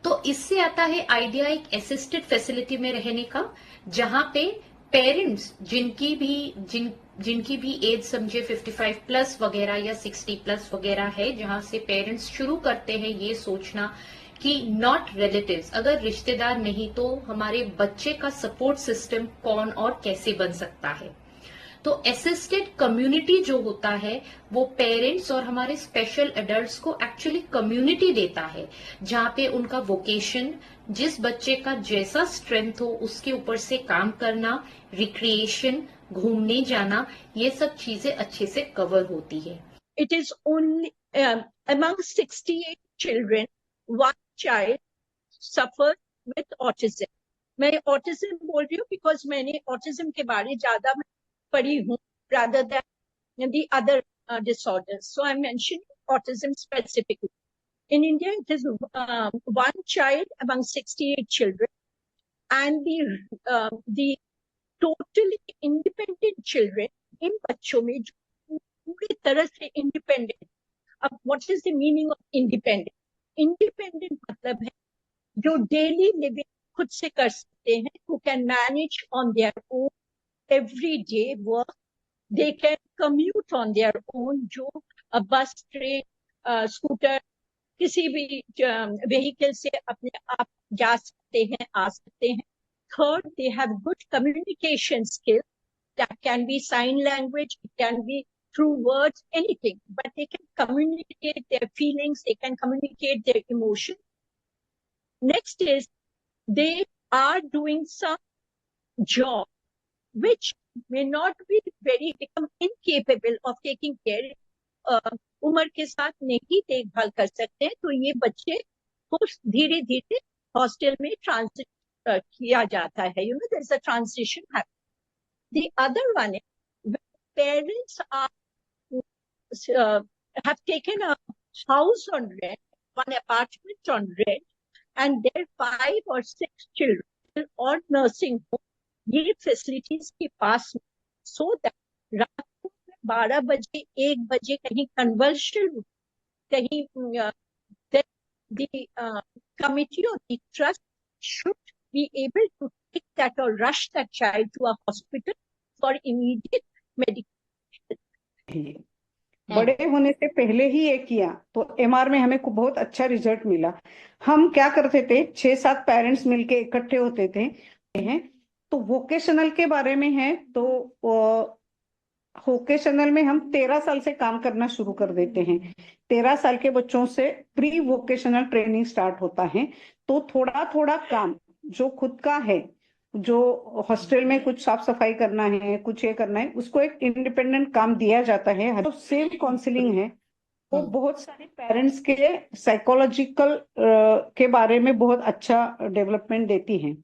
तो इससे आता है आइडिया एक असिस्टेड फैसिलिटी में रहने का, जहां पे पेरेंट्स जिनकी भी एज समझे 55 प्लस वगैरह या 60 प्लस वगैरह है, जहां से पेरेंट्स शुरू करते हैं ये सोचना कि नॉट रिलेटिव्स, अगर रिश्तेदार नहीं तो हमारे बच्चे का सपोर्ट सिस्टम कौन और कैसे बन सकता है। तो असिस्टेड कम्युनिटी जो होता है वो पेरेंट्स और हमारे स्पेशल एडल्ट्स को एक्चुअली कम्युनिटी देता है, जहां पे उनका वोकेशन, जिस बच्चे का जैसा स्ट्रेंथ हो उसके ऊपर से काम करना, रिक्रिएशन, घूमने जाना, ये सब चीजें अच्छे से कवर होती है। It is only among 68 children, one child suffers with autism. मैं ऑटिज्म बोल रही हूँ बिकॉज मैंने ऑटिज्म के बारे ज्यादा पढ़ी हूँ rather than the other disorders. So I'm mentioning autism specifically. In India, it is one child among 68 children, and the totally independent children, इन बच्चों में जो पूरी तरह से इंडिपेंडेंट। अब what is the meaning of independent? Independent मतलब है जो डेली लिविंग खुद से कर सकते हैं, who can manage on their own everyday work, they can commute on their own, जो बस, ट्रेन, स्कूटर, किसी भी व्हीकल से अपने आप जा सकते हैं, आ सकते हैं। Third, they have good communication skills. That can be sign language, it can be through words, anything, but they can communicate their feelings, they can communicate their emotions. Next is they are doing some job which may not be become incapable of taking care, उम्र के साथ नहीं देखभाल कर सकते, तो ये बच्चे को धीरे धीरे हॉस्टल में ट्रांजिट किया जाता है। There is a transition happening. The other one is when parents have taken a house on rent, one apartment on rent, and their 5 or 6 children or nursing home, ये facilities के पास, so that रात को 12 बजे 1 बजे कहीं convulsion, कहीं the committee or the trust should be able to take that or rush that child to a hospital for immediate medical. बड़े होने से पहले ही ये किया तो एमआर में हमें बहुत अच्छा रिजल्ट मिला। हम क्या करते थे, 6-7 पेरेंट्स मिलके इकट्ठे होते थे हैं, तो वोकेशनल के बारे में है तो वोकेशनल में हम 13 साल से काम करना शुरू कर देते हैं। 13 साल के बच्चों से प्री वोकेशनल ट्रेनिंग स्टार्ट होता है, तो थोड़ा थोड़ा काम जो खुद का है, जो हॉस्टल में कुछ साफ सफाई करना है, कुछ ये करना है, उसको एक इंडिपेंडेंट काम दिया जाता है। तो सेल्फ काउंसलिंग है, वो बहुत सारे पेरेंट्स के साइकोलॉजिकल के बारे में बहुत अच्छा डेवलपमेंट देती है।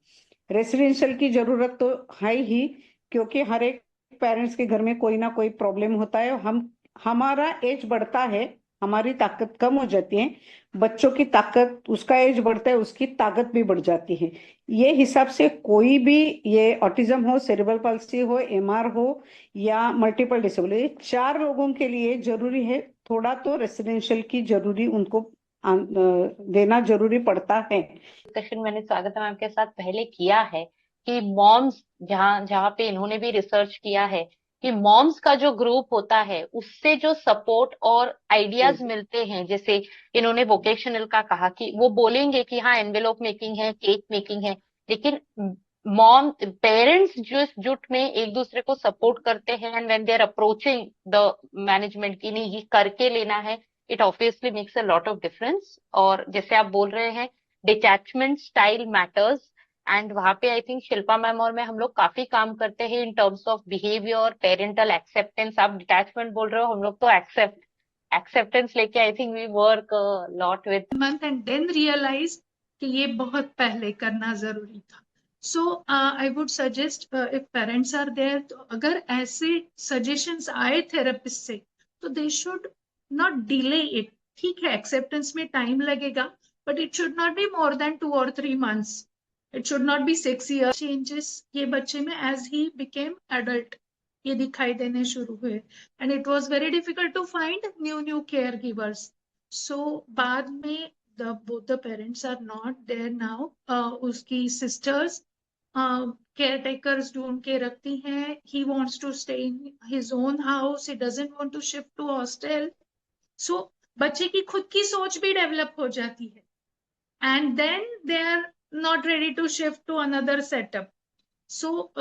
रेसिडेंशियल की जरूरत तो है ही, क्योंकि हर एक पेरेंट्स के घर में कोई ना कोई प्रॉब्लम होता है। हमारा एज बढ़ता है, हमारी ताकत कम हो जाती है, बच्चों की ताकत, उसका एज बढ़ता है, उसकी ताकत भी बढ़ जाती है। ये हिसाब से कोई भी, ये ऑटिज्म हो, सेरेब्रल पाल्सी हो, एमआर हो या मल्टीपल डिसेबिलिटी, 4 लोगों के लिए जरूरी है थोड़ा तो रेसिडेंशियल की जरूरी उनको देना जरूरी पड़ता है। डिस्कशन मैंने स्वागत मैम के साथ पहले किया है कि मॉम्स, जहाँ पे इन्होंने भी रिसर्च किया है कि मॉम्स का जो ग्रुप होता है उससे जो सपोर्ट और आइडियाज मिलते हैं, जैसे इन्होंने वोकेशनल का कहा कि वो बोलेंगे कि हाँ एनवेलोप मेकिंग है, केक मेकिंग है, लेकिन मॉम पेरेंट्स जो जुट में एक दूसरे को सपोर्ट करते हैं and when they are approaching the management की नहीं ये करके लेना है, it obviously makes a lot of difference. और जैसे आप बोल रहे हैं डिटैचमेंट स्टाइल मैटर्स, एंड वहां पे आई थिंक शिल्पा मैम और मैं हम लोग काफी काम करते हैं in terms of behaviour, parental acceptance. आप डिटैचमेंट बोल रहे हो, हम लोग तो एक्सेप्टेंस लेके I think we work lot with month and then realise कि ये बहुत पहले करना जरूरी था। So I would suggest if parents are there, तो अगर ऐसे सजेशंस आए थेरेपिस्ट से तो they should not delay it. ठीक है, एक्सेप्टेंस में टाइम लगेगा, but it should not be more than 2 or 3 months. It should not be 6 years. Changes ये बच्चे में as he became adult ये दिखाई देने शुरू हुए, and it was very difficult to find new caregivers. So बाद में both the parents are not there now. उसकी sisters caretakers ढूंढ के रखती हैं. He wants to stay in his own house. He doesn't want to shift to hostel. So बच्चे की खुद की सोच भी डेवलप हो जाती है. And then they are not ready to shift to another setup. So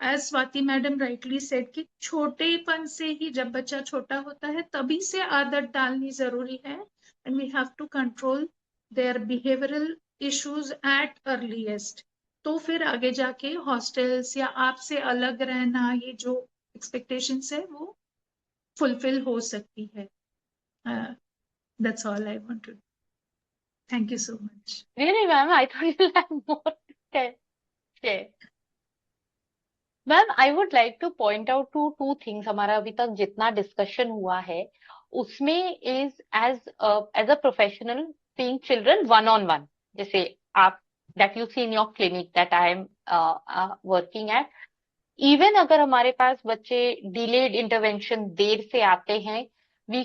as Swati madam rightly said कि छोटेपन से ही जब बच्चा छोटा होता है तभी से आदत डालनी जरूरी है. And we have to control their behavioral issues at earliest. तो फिर आगे जाके हॉस्टल्स या आपसे अलग रहना, ये जो एक्सपेक्टेशंस है वो फुलफिल हो सकती है. That's all I want to do. Thank you so much. Really, ma'am, I thought you'll have more to share. Ma'am, I would like to point out two things. हमारा अभी तक जितना डिस्कशन हुआ है उसमें is as a professional seeing children one on one, जैसे आप that you see in your clinic that I am working at. Even अगर हमारे पास बच्चे डिलेड इंटरवेंशन देर से आते हैं, we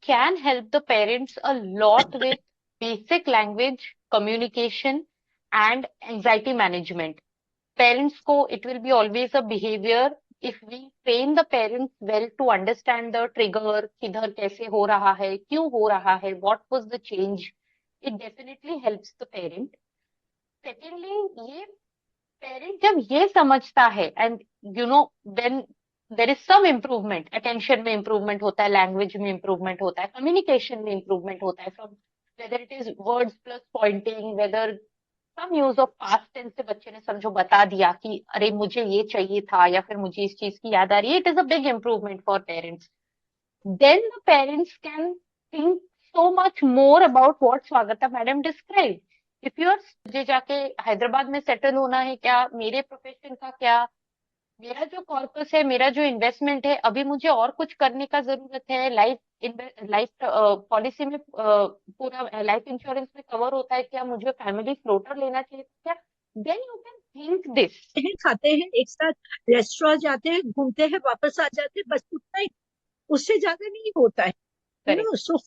can help the parents a lot with basic language communication and anxiety management. Parents ko it will be always a behavior if we train the parents well to understand the trigger, किधर कैसे हो रहा है, क्यों हो रहा है, what was the change, it definitely helps the parent. Secondly, ये parent जब ये समझता है and you know when there is some improvement, attention में improvement होता है, language में improvement होता है, communication में improvement होता है, from whether it is words plus pointing, whether some use of past tense से बच्चे ने समझो बता दिया कि अरे मुझे ये चाहिए था या फिर मुझे इस चीज की याद आ रही है, it is a big improvement for parents. Then the parents can think so much more about what Swagata madam described. If you are मुझे जाके हैदराबाद में सेटल होना है क्या, मेरे प्रोफेशन का क्या, मेरा जो कॉर्पस है, मेरा जो इन्वेस्टमेंट है, अभी मुझे और कुछ करने का जरूरत है, लाइफ पॉलिसी में पूरा लाइफ इंश्योरेंस में कवर होता है क्या, मुझे फैमिली फ्लोटर लेना चाहिए क्या, then you can think this. खाते हैं एक साथ, रेस्टोरेंट जाते हैं, घूमते हैं, वापस आ जाते हैं, बस उतना ही, उससे ज्यादा नहीं होता है. So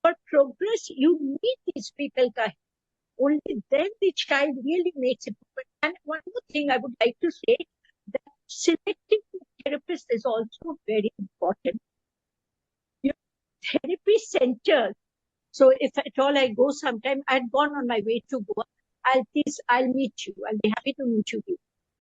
for progress you need these people का है. Only then the child really makes improvement. And one more thing I would like to say, that selecting therapist is also very important. Therapy centers. So if at all I go sometime, I'd gone on my way to Goa, I'll meet you. I'll be happy to meet you.